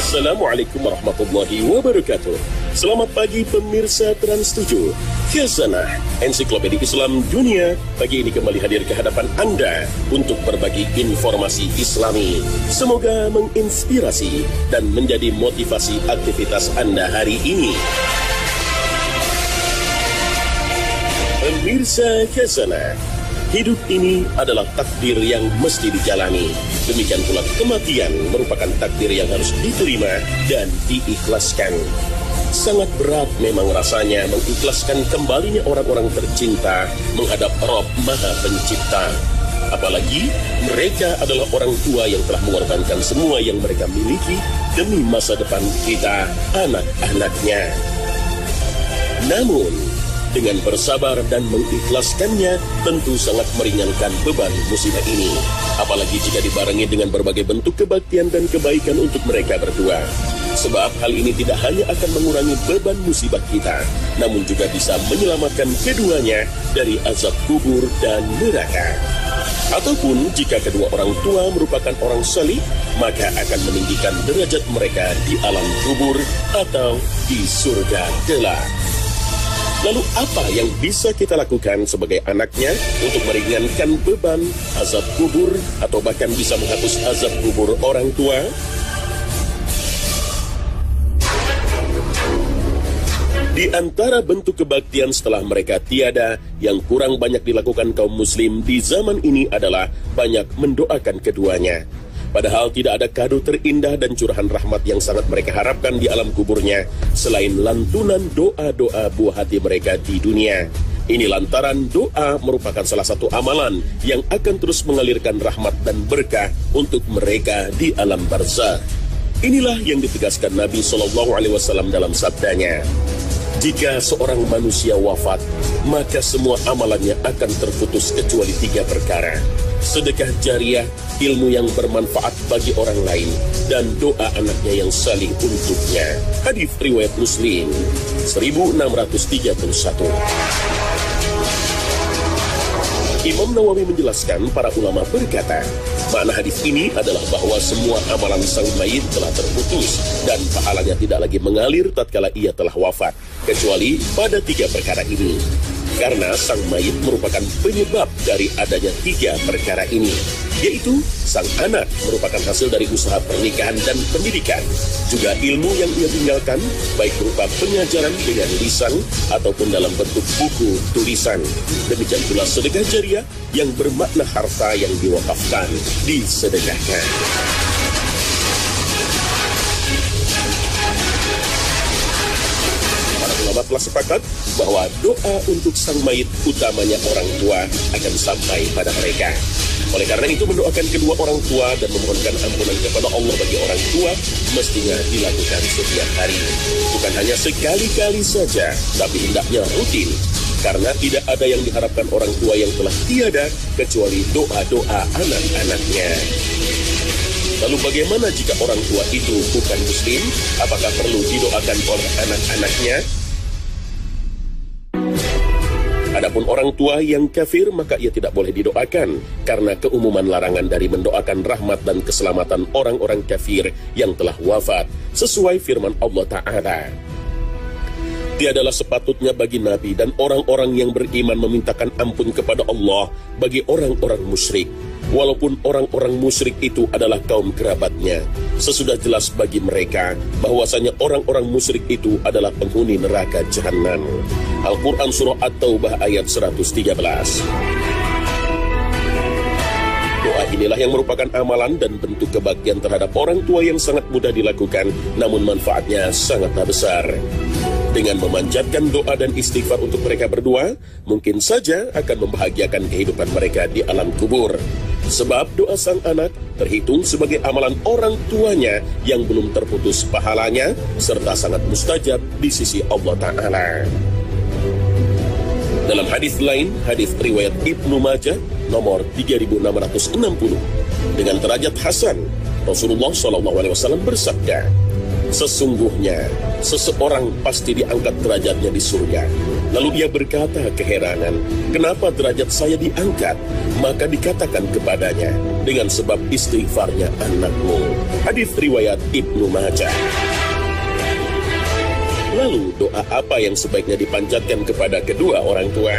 Assalamualaikum warahmatullahi wabarakatuh. Selamat pagi pemirsa Trans 7. Khazanah Ensiklopedia Islam Dunia pagi ini kembali hadir ke hadapan Anda untuk berbagi informasi Islami. Semoga menginspirasi dan menjadi motivasi aktivitas Anda hari ini. Pemirsa Khazanah, hidup ini adalah takdir yang mesti dijalani. Demikian pula kematian merupakan takdir yang harus diterima dan diikhlaskan. Sangat berat memang rasanya mengikhlaskan kembalinya orang-orang tercinta menghadap Rabb Maha Pencipta. Apalagi mereka adalah orang tua yang telah mengorbankan semua yang mereka miliki demi masa depan kita, anak-anaknya. Namun, dengan bersabar dan mengikhlaskannya tentu sangat meringankan beban musibah ini. Apalagi jika dibarengi dengan berbagai bentuk kebaktian dan kebaikan untuk mereka berdua. Sebab hal ini tidak hanya akan mengurangi beban musibah kita, namun juga bisa menyelamatkan keduanya dari azab kubur dan neraka. Ataupun jika kedua orang tua merupakan orang salih, maka akan meninggikan derajat mereka di alam kubur atau di surga kelak. Lalu apa yang bisa kita lakukan sebagai anaknya untuk meringankan beban azab kubur atau bahkan bisa menghapus azab kubur orang tua? Di antara bentuk kebaktian setelah mereka tiada yang kurang banyak dilakukan kaum muslim di zaman ini adalah banyak mendoakan keduanya. Padahal tidak ada kado terindah dan curahan rahmat yang sangat mereka harapkan di alam kuburnya selain lantunan doa-doa buah hati mereka di dunia. Ini lantaran doa merupakan salah satu amalan yang akan terus mengalirkan rahmat dan berkah untuk mereka di alam barzakh. Inilah yang ditegaskan Nabi SAW dalam sabdanya. Jika seorang manusia wafat, maka semua amalannya akan terputus kecuali 3 perkara. Sedekah jariah, ilmu yang bermanfaat bagi orang lain, dan doa anaknya yang salih untuknya. Hadis riwayat Muslim 1631. Imam Nawawi menjelaskan, para ulama berkata, makna hadis ini adalah bahwa semua amalan sang mayit telah terputus dan pahalanya tidak lagi mengalir tatkala ia telah wafat, kecuali pada 3 perkara ini. Karena sang mayit merupakan penyebab dari adanya 3 perkara ini, yaitu sang anak merupakan hasil dari usaha pernikahan dan pendidikan, juga ilmu yang ia tinggalkan, baik berupa pengajaran dengan lisan ataupun dalam bentuk buku tulisan. Demikian pula sedekah jariah yang bermakna harta yang diwakafkan, disedekahkan. Ulama telah sepakat bahwa doa untuk sang mayit, utamanya orang tua, akan sampai pada mereka. Oleh karena itu, mendoakan kedua orang tua dan memohonkan ampunan kepada Allah bagi orang tua mestinya dilakukan setiap hari. Bukan hanya sekali-kali saja, tapi hendaknya rutin. Karena tidak ada yang diharapkan orang tua yang telah tiada kecuali doa-doa anak-anaknya. Lalu bagaimana jika orang tua itu bukan muslim? Apakah perlu didoakan oleh anak-anaknya? Adapun orang tua yang kafir, maka ia tidak boleh didoakan karena keumuman larangan dari mendoakan rahmat dan keselamatan orang-orang kafir yang telah wafat sesuai firman Allah Ta'ala. Tiadalah sepatutnya bagi Nabi dan orang-orang yang beriman memintakan ampun kepada Allah bagi orang-orang musyrik, walaupun orang-orang musyrik itu adalah kaum kerabatnya. Sesudah jelas bagi mereka bahwasanya orang-orang musyrik itu adalah penghuni neraka jahanam. Al-Quran Surah At-Taubah ayat 113. Doa inilah yang merupakan amalan dan bentuk kebaktian terhadap orang tua yang sangat mudah dilakukan, namun manfaatnya sangatlah besar. Dengan memanjatkan doa dan istighfar untuk mereka berdua, mungkin saja akan membahagiakan kehidupan mereka di alam kubur. Sebab doa sang anak terhitung sebagai amalan orang tuanya yang belum terputus pahalanya, serta sangat mustajab di sisi Allah Ta'ala. Dalam hadis lain, hadis riwayat Ibnu Majah nomor 3660 dengan derajat hasan, Rasulullah SAW bersabda, Sesungguhnya, seseorang pasti diangkat derajatnya di surga. Lalu ia berkata keherangan, kenapa derajat saya diangkat? Maka dikatakan kepadanya, dengan sebab istighfarnya anakmu. Hadis riwayat Ibnu Majah. Lalu doa apa yang sebaiknya dipanjatkan kepada kedua orang tua?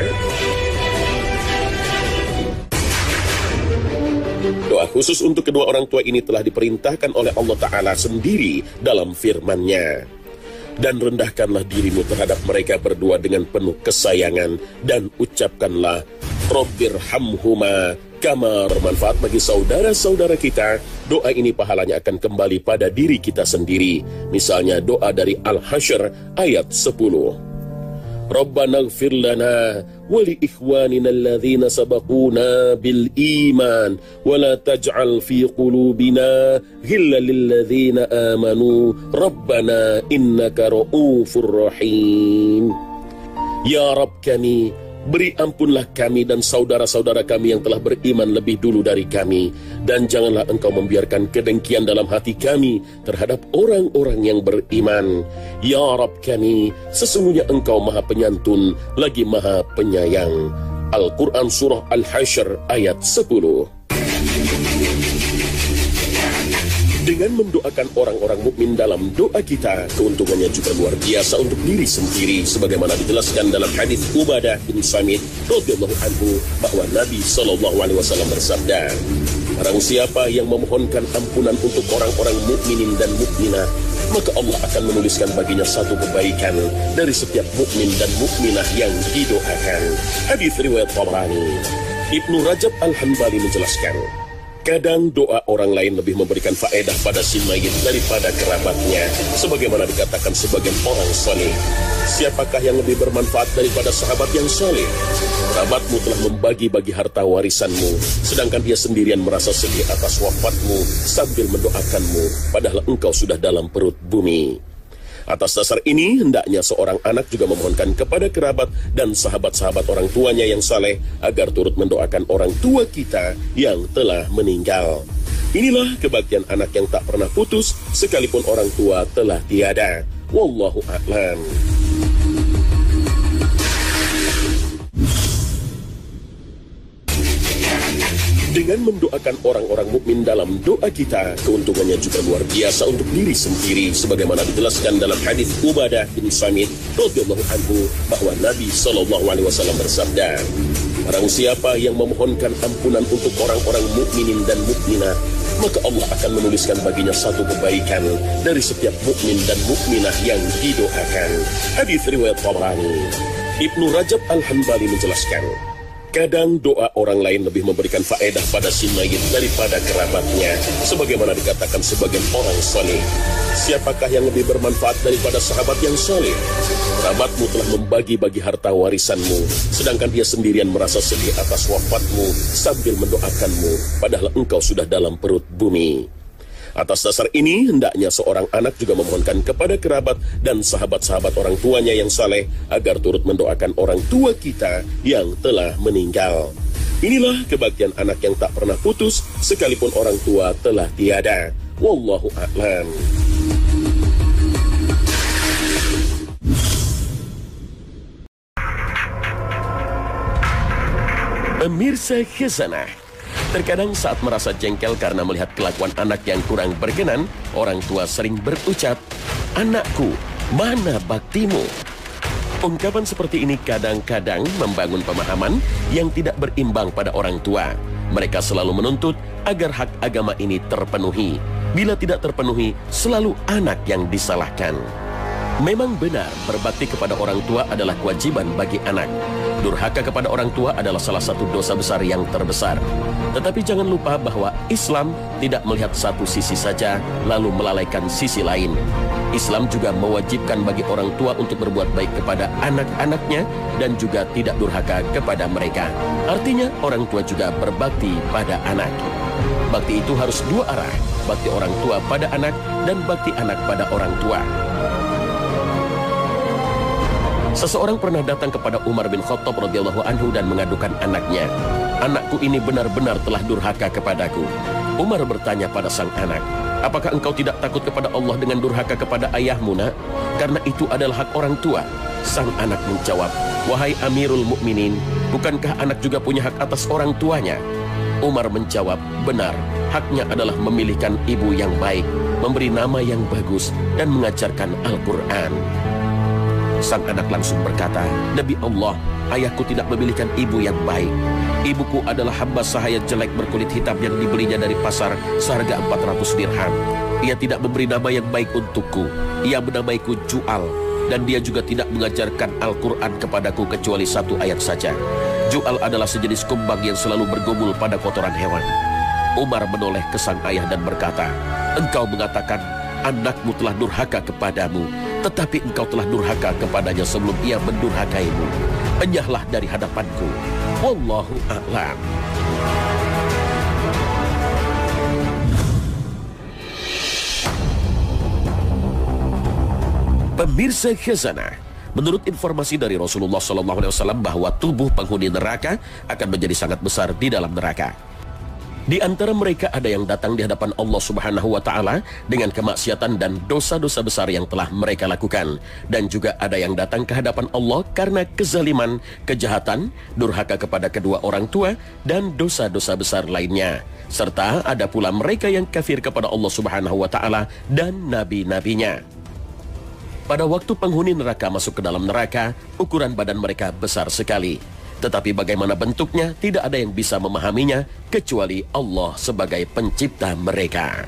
Doa khusus untuk kedua orang tua ini telah diperintahkan oleh Allah Ta'ala sendiri dalam firman-Nya. Dan rendahkanlah dirimu terhadap mereka berdua dengan penuh kesayangan, dan ucapkanlah Rabbirhamhuma kama. Bermanfaat bagi saudara-saudara kita. Doa ini pahalanya akan kembali pada diri kita sendiri. Misalnya doa dari Al-Hasyr ayat 10. Rabbana ighfir lana wa li ikhwanina alladhina sabaquna bil iman wa la taj'al fi qulubina ghillan lil ladzina amanu Rabbana innaka ra'ufur rahim. Ya Rabb kami, beri ampunlah kami dan saudara-saudara kami yang telah beriman lebih dulu dari kami, dan janganlah engkau membiarkan kedengkian dalam hati kami terhadap orang-orang yang beriman. Ya Rabb kami, sesungguhnya engkau maha penyantun lagi maha penyayang. Al-Quran Surah Al-Hasyr ayat 10. Dengan mendoakan orang-orang mukmin dalam doa kita, keuntungannya juga luar biasa untuk diri sendiri, sebagaimana dijelaskan dalam hadis Ubadah bin Samit radhiyallahu anhu bahwa Nabi SAW bersabda, barang siapa yang memohonkan ampunan untuk orang-orang mukminin dan mukminah, maka Allah akan menuliskan baginya satu kebaikan dari setiap mukmin dan mukminah yang didoakan. Hadis riwayat Tabrani. Ibnu Rajab Al-Hanbali menjelaskan, kadang doa orang lain lebih memberikan faedah pada si mayit daripada kerabatnya, sebagaimana dikatakan sebagian orang saleh. Siapakah yang lebih bermanfaat daripada sahabat yang saleh? Kerabatmu telah membagi-bagi harta warisanmu, sedangkan dia sendirian merasa sedih atas wafatmu sambil mendoakanmu, padahal engkau sudah dalam perut bumi. Atas dasar ini, hendaknya seorang anak juga memohonkan kepada kerabat dan sahabat-sahabat orang tuanya yang saleh agar turut mendoakan orang tua kita yang telah meninggal. Inilah kebaktian anak yang tak pernah putus sekalipun orang tua telah tiada. Wallahu a'lam. Dengan mendoakan orang-orang mukmin dalam doa kita, keuntungannya juga luar biasa untuk diri sendiri, sebagaimana dijelaskan dalam hadis Ubadah bin Samit radhiyallahu anhu bahwa Nabi SAW bersabda, barang siapa yang memohonkan ampunan untuk orang-orang mukminin dan mukminah, maka Allah akan menuliskan baginya satu kebaikan dari setiap mukmin dan mukminah yang didoakan. Hadis riwayat Tabrani. Ibnu Rajab Al-Hanbali menjelaskan, kadang doa orang lain lebih memberikan faedah pada si mayit daripada kerabatnya, sebagaimana dikatakan sebagian orang saleh. Siapakah yang lebih bermanfaat daripada sahabat yang saleh? Kerabatmu telah membagi-bagi harta warisanmu, sedangkan dia sendirian merasa sedih atas wafatmu sambil mendoakanmu, padahal engkau sudah dalam perut bumi. Atas dasar ini, hendaknya seorang anak juga memohonkan kepada kerabat dan sahabat-sahabat orang tuanya yang saleh agar turut mendoakan orang tua kita yang telah meninggal. Inilah kebaktian anak yang tak pernah putus sekalipun orang tua telah tiada. Wallahu a'lam. Pemirsa Khazanah, terkadang saat merasa jengkel karena melihat kelakuan anak yang kurang berkenan, orang tua sering berucap, "Anakku, mana baktimu?" Ungkapan seperti ini kadang-kadang membangun pemahaman yang tidak berimbang pada orang tua. Mereka selalu menuntut agar hak agama ini terpenuhi. Bila tidak terpenuhi, selalu anak yang disalahkan. Memang benar, berbakti kepada orang tua adalah kewajiban bagi anak. Durhaka kepada orang tua adalah salah satu dosa besar yang terbesar. Tetapi jangan lupa bahwa Islam tidak melihat satu sisi saja, lalu melalaikan sisi lain. Islam juga mewajibkan bagi orang tua untuk berbuat baik kepada anak-anaknya dan juga tidak durhaka kepada mereka. Artinya, orang tua juga berbakti pada anak. Bakti itu harus dua arah, bakti orang tua pada anak dan bakti anak pada orang tua. Seseorang pernah datang kepada Umar bin Khattab radhiyallahu anhu dan mengadukan anaknya, "Anakku ini benar-benar telah durhaka kepadaku." Umar bertanya pada sang anak, Apakah engkau tidak takut kepada Allah dengan durhaka kepada ayahmu, nak? Karena itu adalah hak orang tua. Sang anak menjawab, wahai Amirul Mukminin, bukankah anak juga punya hak atas orang tuanya? Umar menjawab, benar, haknya adalah memilihkan ibu yang baik, memberi nama yang bagus, dan mengajarkan Al-Quran. Sang anak langsung berkata, Demi Allah, ayahku tidak memilihkan ibu yang baik. Ibuku adalah hamba sahaya jelek berkulit hitam yang dibelinya dari pasar seharga 400 dirham. Ia tidak memberi nama yang baik untukku. Ia menamaiku Ju'al, dan dia juga tidak mengajarkan Al-Quran kepadaku kecuali 1 ayat saja. Ju'al adalah sejenis kumbang yang selalu bergumul pada kotoran hewan. Umar menoleh ke sang ayah dan berkata, engkau mengatakan anakmu telah durhaka kepadamu, tetapi engkau telah durhaka kepadanya sebelum ia mendurhakaimu. Enyahlah dari hadapanku. Wallahu a'lam. Pemirsa Khazanah, menurut informasi dari Rasulullah SAW bahwa tubuh penghuni neraka akan menjadi sangat besar di dalam neraka. Di antara mereka ada yang datang di hadapan Allah Subhanahu wa Ta'ala dengan kemaksiatan dan dosa-dosa besar yang telah mereka lakukan, dan juga ada yang datang ke hadapan Allah karena kezaliman, kejahatan, durhaka kepada kedua orang tua, dan dosa-dosa besar lainnya. Serta ada pula mereka yang kafir kepada Allah Subhanahu wa Ta'ala dan nabi-nabinya. Pada waktu penghuni neraka masuk ke dalam neraka, ukuran badan mereka besar sekali. Tetapi bagaimana bentuknya tidak ada yang bisa memahaminya kecuali Allah sebagai pencipta mereka.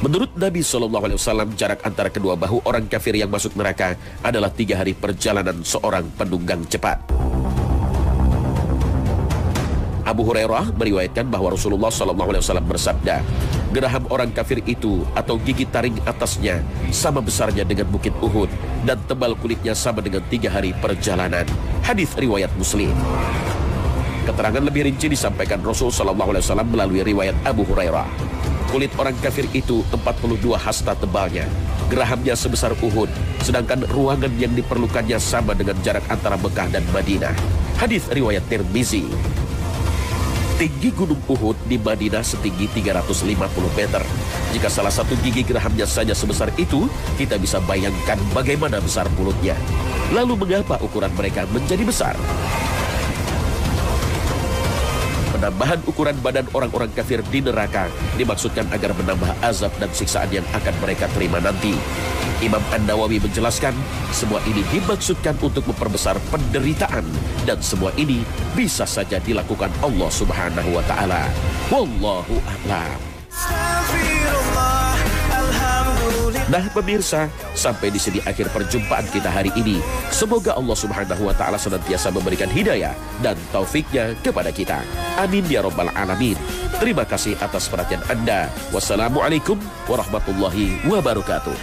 Menurut Nabi SAW, jarak antara kedua bahu orang kafir yang masuk neraka adalah 3 hari perjalanan seorang penunggang cepat. Abu Hurairah meriwayatkan bahwa Rasulullah SAW bersabda, geraham orang kafir itu atau gigi taring atasnya sama besarnya dengan bukit Uhud, dan tebal kulitnya sama dengan 3 hari perjalanan. Hadis riwayat Muslim. Keterangan lebih rinci disampaikan Rasul SAW melalui riwayat Abu Hurairah. Kulit orang kafir itu 42 hasta tebalnya, gerahamnya sebesar Uhud, sedangkan ruangan yang diperlukannya sama dengan jarak antara Mekah dan Madinah. Hadis riwayat Tirmizi. Tinggi Gunung Uhud di Madinah setinggi 350 meter. Jika salah satu gigi gerahamnya saja sebesar itu, kita bisa bayangkan bagaimana besar mulutnya. Lalu mengapa ukuran mereka menjadi besar? Penambahan ukuran badan orang-orang kafir di neraka dimaksudkan agar menambah azab dan siksaan yang akan mereka terima nanti. Imam An-Nawawi menjelaskan, semua ini dimaksudkan untuk memperbesar penderitaan, dan semua ini bisa saja dilakukan Allah Subhanahu wa Ta'ala. Wallahu a'lam. Nah pemirsa, sampai di sini akhir perjumpaan kita hari ini. Semoga Allah Subhanahu wa Ta'ala senantiasa memberikan hidayah dan taufiknya kepada kita. Amin ya rabbal alamin. Terima kasih atas perhatian Anda. Wassalamualaikum warahmatullahi wabarakatuh.